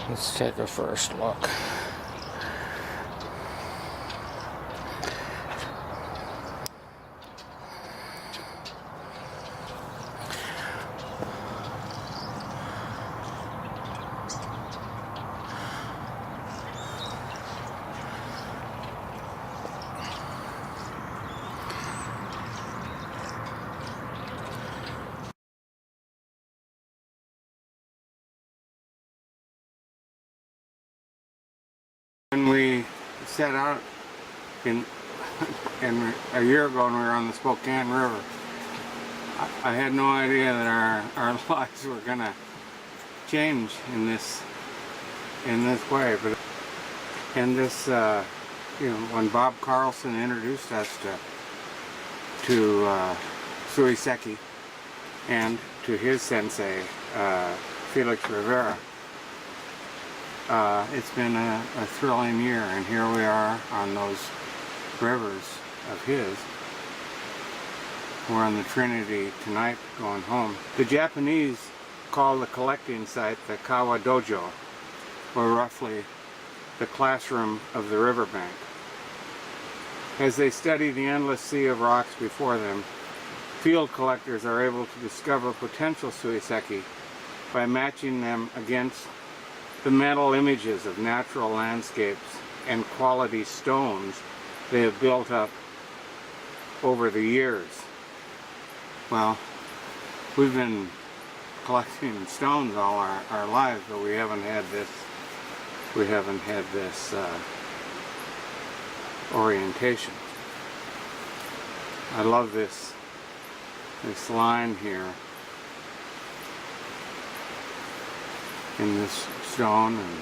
Let's take a first look. When we set out in a year ago when we were on the Spokane River, I had no idea that our lives were gonna change in this way. But when Bob Carlson introduced us to Suiseki and to his sensei Felix Rivera, it's been a thrilling year, and here we are on those rivers of his. We're on the Trinity tonight going home. The Japanese call the collecting site the Kawa Dojo, or roughly the classroom of the riverbank. As they study the endless sea of rocks before them, field collectors are able to discover potential Suiseki by matching them against the mental images of natural landscapes and quality stones they have built up over the years. Well, we've been collecting stones all our lives, but we haven't had this orientation. I love this line here in this stone, and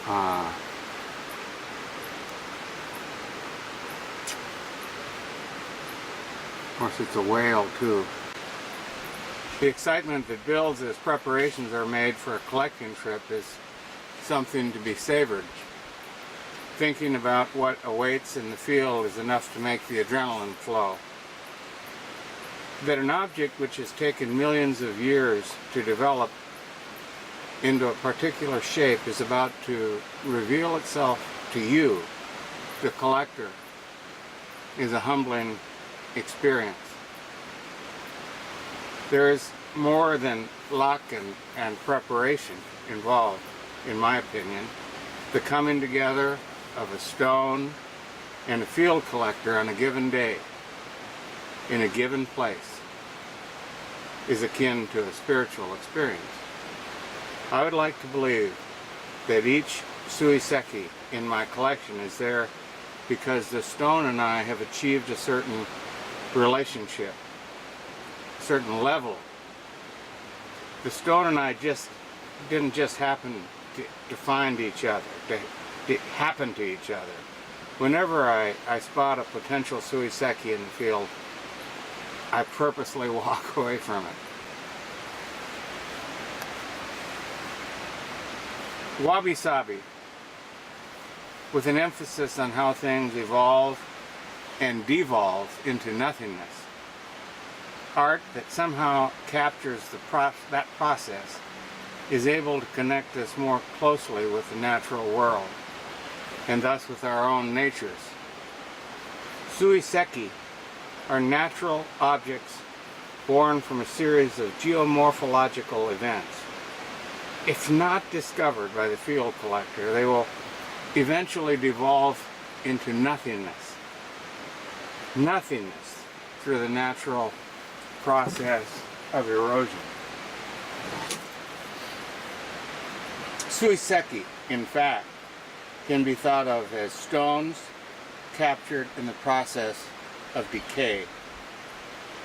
of course it's a whale too. The excitement that builds as preparations are made for a collecting trip is something to be savored. Thinking about what awaits in the field is enough to make the adrenaline flow. That an object which has taken millions of years to develop into a particular shape is about to reveal itself to you, the collector, is a humbling experience. There is more than luck and preparation involved, in my opinion. The coming together of a stone and a field collector on a given day, in a given place, is akin to a spiritual experience. I would like to believe that each Suiseki in my collection is there because the stone and I have achieved a certain relationship, a certain level. The stone and I didn't just happen to find each other, to happen to each other. Whenever I spot a potential Suiseki in the field, I purposely walk away from it. Wabi-sabi, with an emphasis on how things evolve and devolve into nothingness. Art that somehow captures that process is able to connect us more closely with the natural world, and thus with our own natures. Suiseki are natural objects born from a series of geomorphological events. If not discovered by the field collector, they will eventually devolve into nothingness. Nothingness through the natural process of erosion. Suiseki, in fact, can be thought of as stones captured in the process of decay.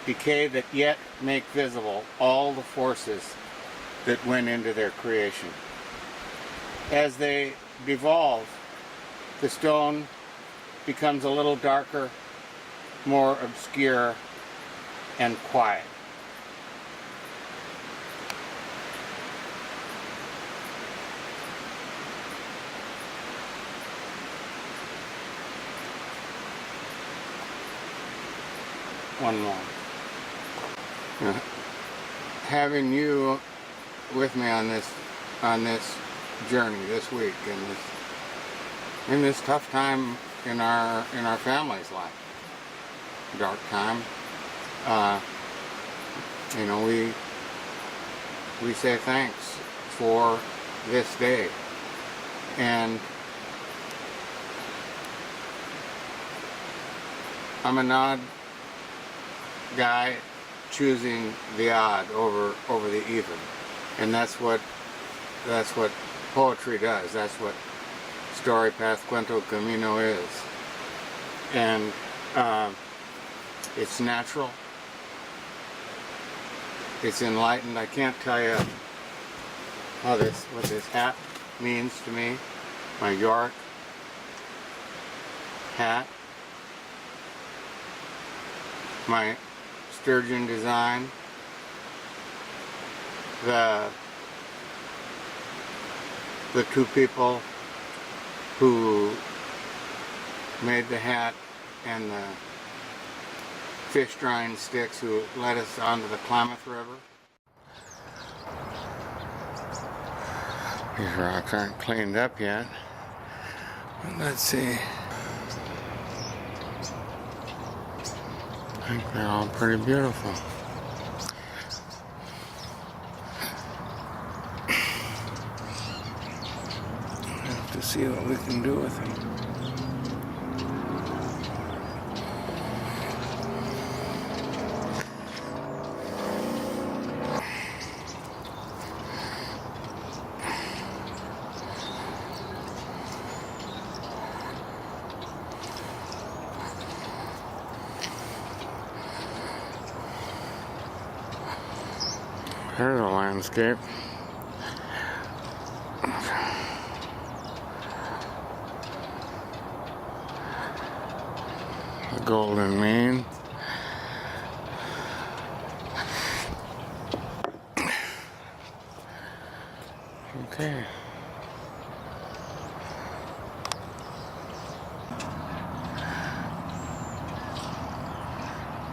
Decay that yet make visible all the forces that went into their creation. As they devolve, the stone becomes a little darker, more obscure, and quiet. One more. Having you with me on this on this journey this week, in this tough time in our family's life, dark time. You know, we say thanks for this day, and I'm a nod guy, choosing the odd over the even, and that's what poetry does. That's what Storypath, Cuentocamino is, and it's natural. It's enlightened. I can't tell you what this hat means to me. My York hat, my sturgeon design, the two people who made the hat, and the fish drying sticks who led us onto the Klamath River. These rocks aren't cleaned up yet, but let's see. I think they're all pretty beautiful. We'll have to see what we can do with them. There's a landscape. The Golden Mean. Okay.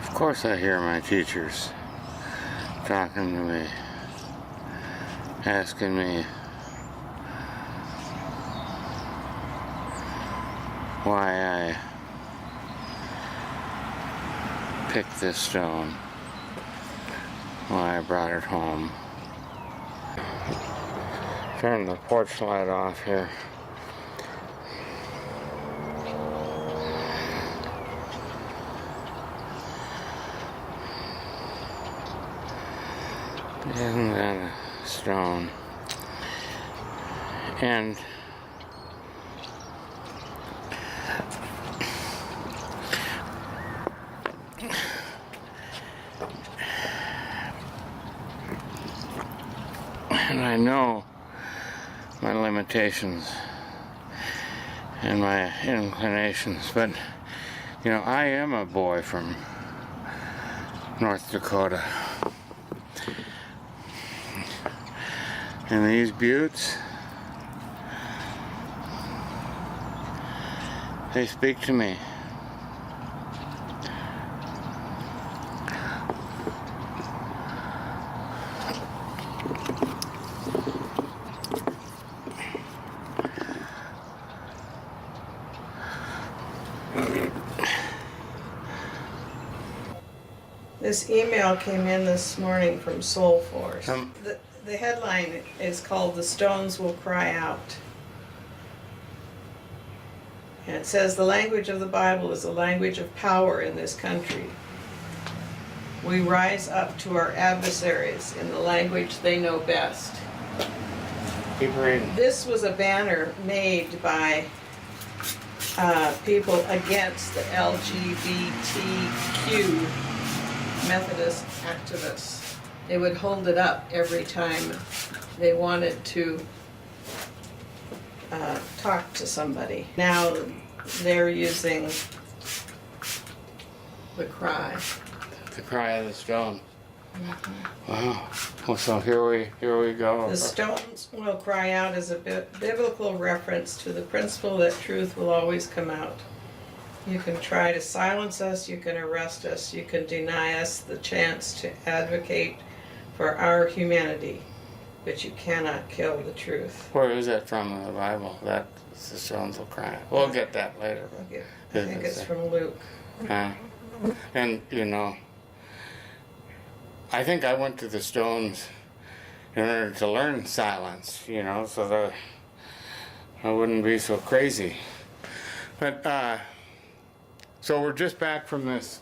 Of course I hear my teachers talking to me, asking me why I picked this stone, why I brought it home. Turn the porch light off here. Isn't that a stone? And I know my limitations and my inclinations, but you know, I am a boy from North Dakota. And these buttes, they speak to me. This email came in this morning from Soul Force. The headline is called "The Stones Will Cry Out." And it says, "The language of the Bible is a language of power in this country. We rise up to our adversaries in the language they know best." Keep reading. This was a banner made by people against the LGBTQ Methodist activists. They would hold it up every time they wanted to talk to somebody. Now they're using the cry. The cry of the stone. Mm-hmm. Wow. Well, so here we go. The stones will cry out is a biblical reference to the principle that truth will always come out. You can try to silence us, you can arrest us, you can deny us the chance to advocate for our humanity. but you cannot kill the truth. Where is that from in the Bible? That's the stones will cry. We'll get that later. Okay. I think it's from Luke. And, you know, I think I went to the stones in order to learn silence, you know, so that I wouldn't be so crazy. But, so we're just back from this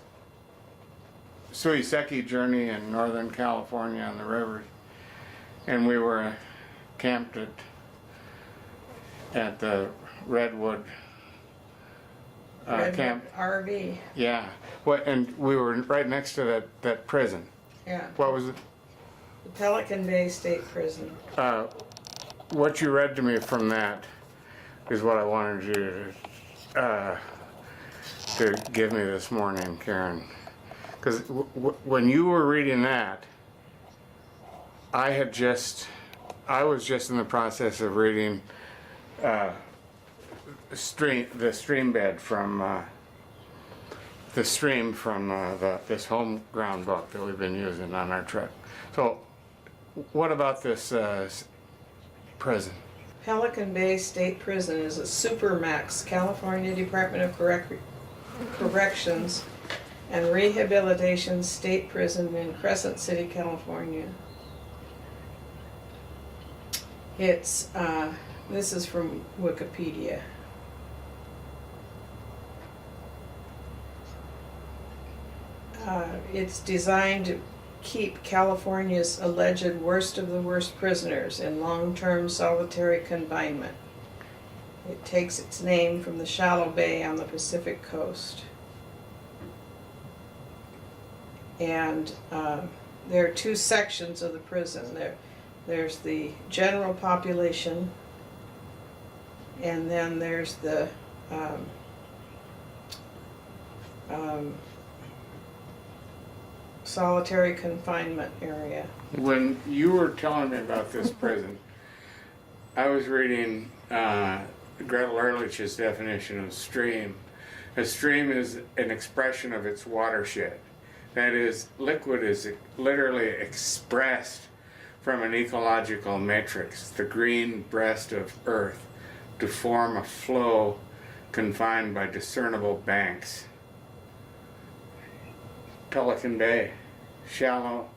Suiseki journey in Northern California on the rivers, and we were camped at the Redwood camp. RV. Yeah, and we were right next to that prison. Yeah. What was it? The Pelican Bay State Prison. What you read to me from that is what I wanted you to give me this morning, Karen. Because when you were reading that, I was just in the process of reading the stream bed from this home ground book that we've been using on our trip. So, what about this prison? Pelican Bay State Prison is a supermax California Department of Corrections and Rehabilitation State Prison in Crescent City, California. It's this is from Wikipedia. It's designed to keep California's alleged worst of the worst prisoners in long-term solitary confinement. It takes its name from the shallow bay on the Pacific coast. And there are two sections of the prison. There's the general population, and then there's the solitary confinement area. When you were telling me about this prison, I was reading Gretel Ehrlich's definition of stream. A stream is an expression of its watershed. That is, liquid is literally expressed from an ecological matrix, the green breast of earth, to form a flow confined by discernible banks. Pelican Bay, shallow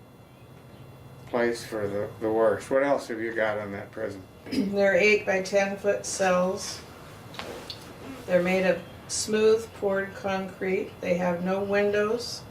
place for the worst. What else have you got on that prison? They're 8 by 10 foot cells. They're made of smooth poured concrete. They have no windows.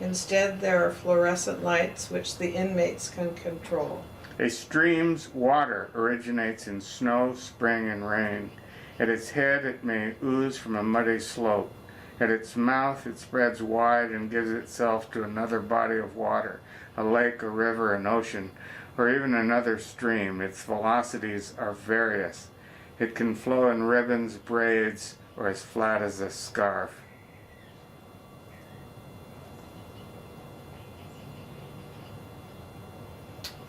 Instead, there are fluorescent lights which the inmates can control. A stream's water originates in snow, spring, and rain. At its head, it may ooze from a muddy slope. At its mouth, it spreads wide and gives itself to another body of water, a lake, a river, an ocean, or even another stream. Its velocities are various. It can flow in ribbons, braids, or as flat as a scarf.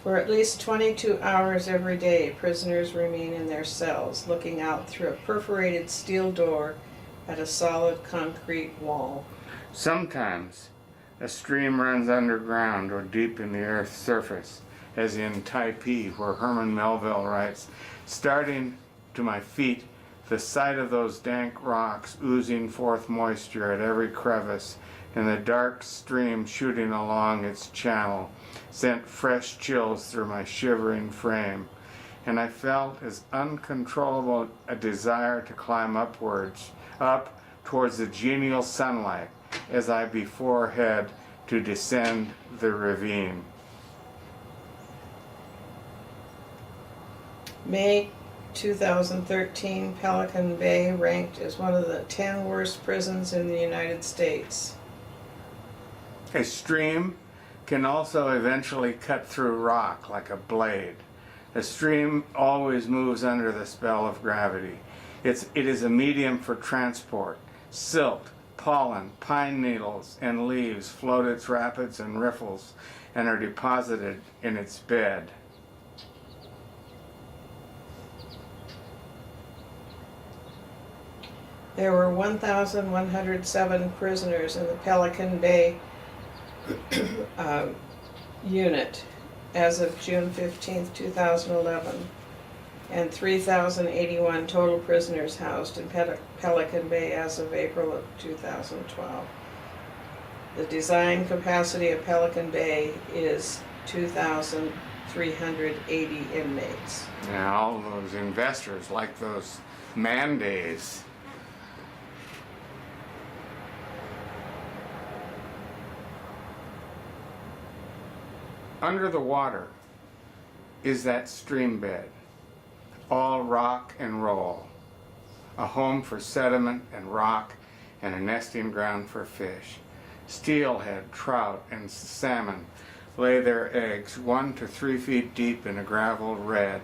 For at least 22 hours every day, prisoners remain in their cells, looking out through a perforated steel door at a solid concrete wall. Sometimes a stream runs underground or deep in the earth's surface, as in Taipei, where Herman Melville writes, "Starting to my feet, the sight of those dank rocks oozing forth moisture at every crevice, and the dark stream shooting along its channel, sent fresh chills through my shivering frame, and I felt as uncontrollable a desire to climb up towards the genial sunlight as I before had to descend the ravine." May 2013, Pelican Bay ranked as one of the 10 worst prisons in the United States. A stream can also eventually cut through rock like a blade. A stream always moves under the spell of gravity. It is a medium for transport. Silt, pollen, pine needles, and leaves float its rapids and riffles and are deposited in its bed. There were 1,107 prisoners in the Pelican Bay unit. as of June 15th, 2011, and 3,081 total prisoners housed in Pelican Bay as of April of 2012. The design capacity of Pelican Bay is 2,380 inmates. Now, all those investors like those man-days. Under the water is that stream bed, all rock and roll, a home for sediment and rock and a nesting ground for fish. Steelhead, trout, and salmon lay their eggs 1 to 3 feet deep in a gravel bed,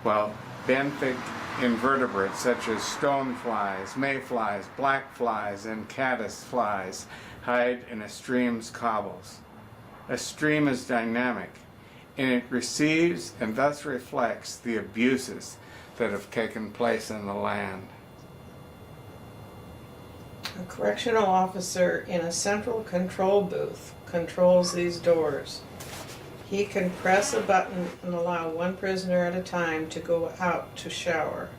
while benthic invertebrates such as stoneflies, mayflies, black flies, and caddis flies hide in a stream's cobbles. A stream is dynamic, and it receives and thus reflects the abuses that have taken place in the land. A correctional officer in a central control booth controls these doors. He can press a button and allow one prisoner at a time to go out to shower,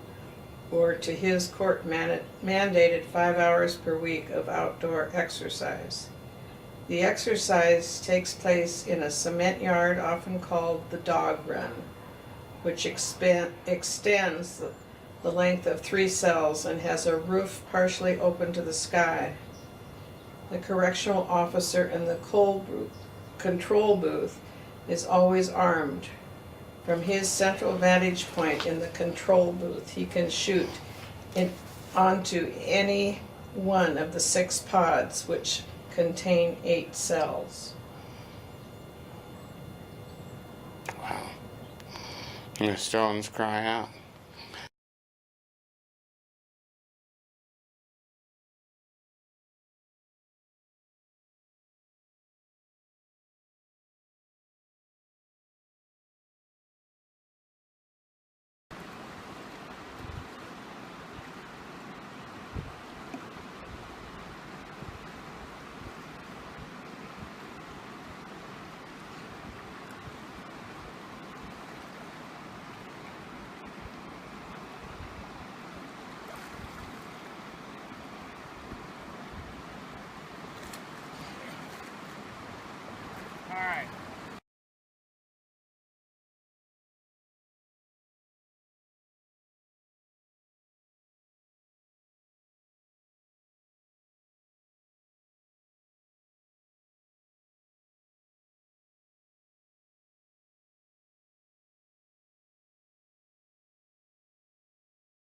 or to his court mandated 5 hours per week of outdoor exercise. The exercise takes place in a cement yard often called the dog run, which extends the length of 3 cells and has a roof partially open to the sky. The correctional officer in the control booth is always armed. From his central vantage point in the control booth, he can shoot onto any one of the 6 pods, which contain 8 cells. Wow. And the stones cry out.